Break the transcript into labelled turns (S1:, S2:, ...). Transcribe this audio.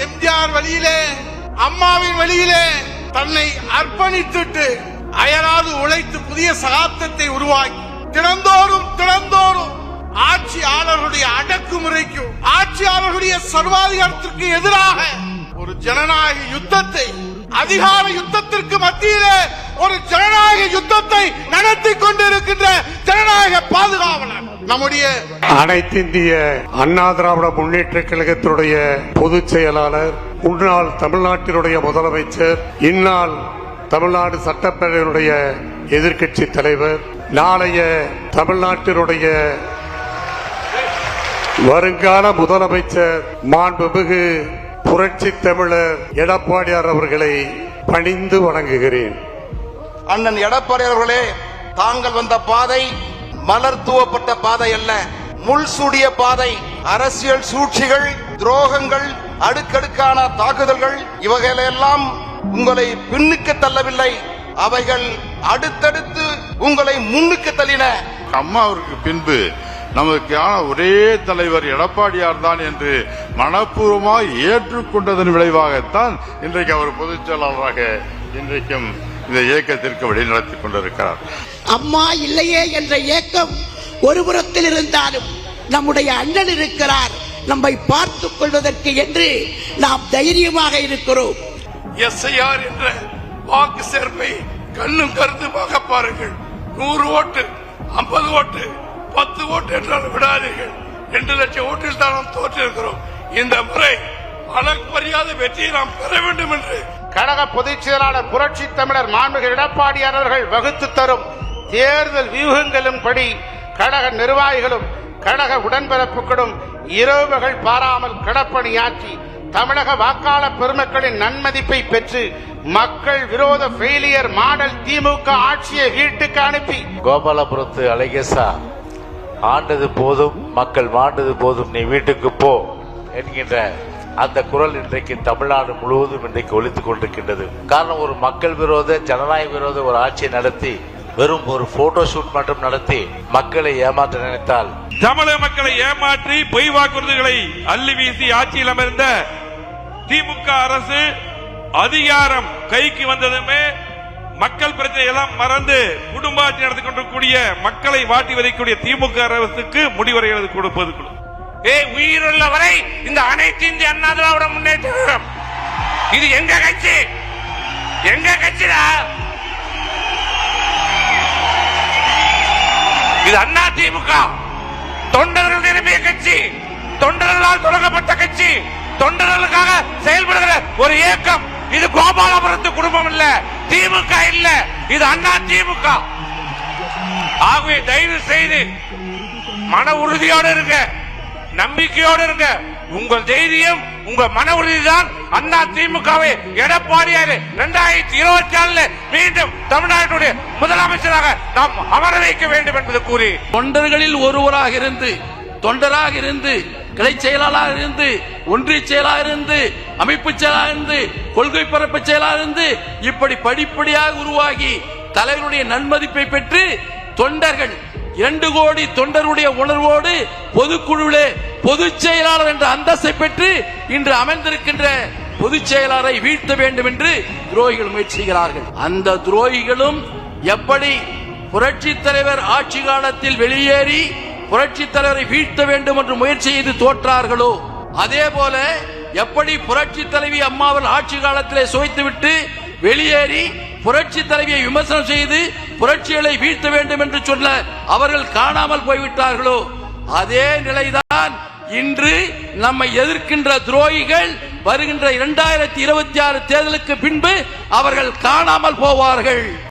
S1: எம்ஜிஆர் வழியிலே, அம்மாவின் வழியிலே தன்னை அர்ப்பணித்துட்டு அயராது உழைத்து புதிய சகாப்தத்தை உருவாக்கி தினந்தோறும் ஆட்சியாளர்களுடைய அடக்குமுறைக்கும் ஆட்சியாளர்களுடைய சர்வாதிகாரத்திற்கு எதிராக ஒரு ஜனநாயக யுத்தத்தை, அதிகார யுத்தத்திற்கு மத்தியிலே ஒரு ஜனநாயக யுத்தத்தை நடத்தி கொண்டிருக்கின்ற ஜனநாயக பாதுகாவலர் நம்முடைய
S2: அனைத்து இந்திய அண்ணா திராவிட முன்னேற்ற கழகத்தினுடைய பொதுச் செயலாளர், முன்னாள் தமிழ்நாட்டினுடைய முதலமைச்சர், இந்நாள் தமிழ்நாடு சட்டப்பேரவையினுடைய எதிர்க்கட்சி தலைவர், நாளைய தமிழ்நாட்டினுடைய வருங்கால முதலமைச்சர் மாண்புமிகு புரட்சி தமிழர் எடப்பாடியார் அவர்களை பணிந்து வணங்குகிறேன்.
S3: அண்ணன் எடப்பாடி அவர்களே, தாங்கள் வந்த பாதை மலர் தூவப்பட்ட பாதை அல்ல, முள் சூடிய பாதை. அரசியல் சூழ்ச்சிகள், துரோகங்கள், அடுக்கடுக்கான தாக்குதல்கள் இவைகளெல்லாம் உங்களை பின்னுக்கு தள்ளவில்லை, அவைகள் அடுத்தடுத்து உங்களை முன்னுக்கு தள்ளின.
S4: அம்மாவிற்கு பின்பு நமக்கான ஒரே தலைவர் எடப்பாடியார் தான் என்று மனப்பூர்வமாக ஏற்றுக்கொண்டதன் விளைவாகத்தான் இன்றைக்கு அவர் பொதுச் செயலாளராக இன்றைக்கும் இந்த இயக்கத்திற்கு வழிநடத்தி கொண்டிருக்கிறார்.
S5: அம்மா இல்லையே என்ற இயக்கம் ஒரு புறத்தில் இருந்தாலும் நம்முடைய அண்ணன் இருக்கிறார், நம்மை பார்த்துக் கொள்வதற்கு என்று நாம் தைரியமாக இருக்கிறோம்.
S1: எஸ்ஐஆர் என்ற வாக்கு சேர்ப்பை கண்ணும் கருத்துமாக பாருங்கள். 100 ஓட்டு, 50 ஓட்டு, 10 ஓட்டு என்றாலும் விடாதீர்கள். 2 லட்சம் ஓட்டில் தான் நாம் தோற்றிருக்கிறோம். இந்த முறை அளப்பரியாத வெற்றியை நாம் பெற வேண்டும் என்று
S6: கழக பொதுச் செயலாளர் புரட்சி தமிழர் மாண்புமிகு எடப்பாடியார் அவர்கள் வகுத்து தரும் தேர்தல் வியூகங்களும் படி கழக நிர்வாகிகளும் கழக உடன்பிறப்புகளும் இரவுகள் பாராமல் களப்பணியாற்றி தமிழக வாக்காளர் பெருமக்களின் நன்மதிப்பை பெற்று மக்கள் விரோத ஃபெயிலியர் மாடல் திமுக ஆட்சியை வீட்டுக்கு அனுப்பி
S7: கோபாலபுரத்து அழகேசா, ஆண்டது போதும் மக்கள் மாண்டது போதும், நீ வீட்டுக்கு போ என்கின்ற அந்த குரல் இன்றைக்கு தமிழ்நாடு முழுவதும் இன்றைக்கு ஒலித்துக் கொண்டிருக்கின்றது. காரணம், ஒரு மக்கள் விரோத ஜனநாயக விரோத ஒரு ஆட்சியை நடத்தி வெறும் ஒரு போட்டோ ஷூட் மட்டும் நடத்தி மக்களை ஏமாற்ற நினைத்தால்,
S8: தமிழக மக்களை ஏமாற்றி பொய் வாக்குறுதிகளை அள்ளி வீசி ஆட்சியில் அமர்ந்த திமுக அரசு அதிகாரம் கைக்கு வந்ததுமே மக்கள் பிரச்சனை எல்லாம் மறந்து குடும்ப ஆட்சி நடத்தி கொண்டிருக்கூடிய மக்களை வாட்டி வதைக்கூடிய திமுக அரசுக்கு முடிவரை எழுதி கொடுப்பது.
S1: உயிருள்ள வரை இந்த அனைத்து இந்திய அண்ணா திராவிட முன்னேற்றம் இது எங்க கட்சி, எங்க கட்சிடா இது. அண்ணா திமுக தொண்டர்கள் நிரம்பிய கட்சி, தொண்டர்களால் தொடங்கப்பட்ட கட்சி, தொண்டர்களுக்காக செயல்படுகிற ஒரு இயக்கம். இது கோபாலபுரத்து குடும்பம் இல்ல, திமுக இல்ல, இது அண்ணா திமுக. ஆகவே தயவு செய்து மன உறுதியோடு இருங்க, நம்பிக்கையோடு இருங்க. உங்கள் தைரியம், உங்க மன உறுதிதான் அண்ணா திமுகவை எடப்பாடியார் 2024 மீண்டும் தமிழ்நாட்டுடைய முதலமைச்சராக நாம் அமர வைக்க வேண்டும் என்பது கூறி,
S9: தொண்டர்களில் ஒருவராக இருந்து, தொண்டராக இருந்து, கிளை செயலாளராக இருந்து, ஒன்றிய செயலாளர் இருந்து, அமைப்பு செயலாளர் இருந்து, கொள்கை பரப்பு செயலாளர் இருந்து, இப்படி படிப்படியாக உருவாகி தலைவருடைய நன்மதிப்பை பெற்று தொண்டர்கள் 2 கோடி தொண்டருடைய உணர்வோடு பொதுக்குழுவிலே பொதுச் செயலாளர் என்ற அந்தஸ்தை பெற்று இன்று அமர்ந்திருக்கின்ற பொதுச் செயலாளரை வீழ்த்த வேண்டும் என்று துரோகிகள் முயற்சிக்கிறார்கள். அந்த துரோகிகளும் எப்படி புரட்சி தலைவர் ஆட்சி காலத்தில் வெளியேறி புரட்சி தலைவரை வீழ்த்த வேண்டும் என்று முயற்சி செய்து தோற்றார்களோ, அதே போல எப்படி புரட்சி தலைவி அம்மாவர்கள் ஆட்சி காலத்திலே சுவைத்துவிட்டு வெளியேறி புரட்சி தலைவியை விமர்சனம் செய்து புரட்சிகளை வீழ்த்த வேண்டும் என்று சொல்ல அவர்கள் காணாமல் போய்விட்டார்களோ, அதே நிலைதான் இன்று நம்மை எதிர்க்கின்ற துரோகிகள் வருகின்ற 2026 தேர்தலுக்கு பின்பு அவர்கள் காணாமல் போவார்கள்.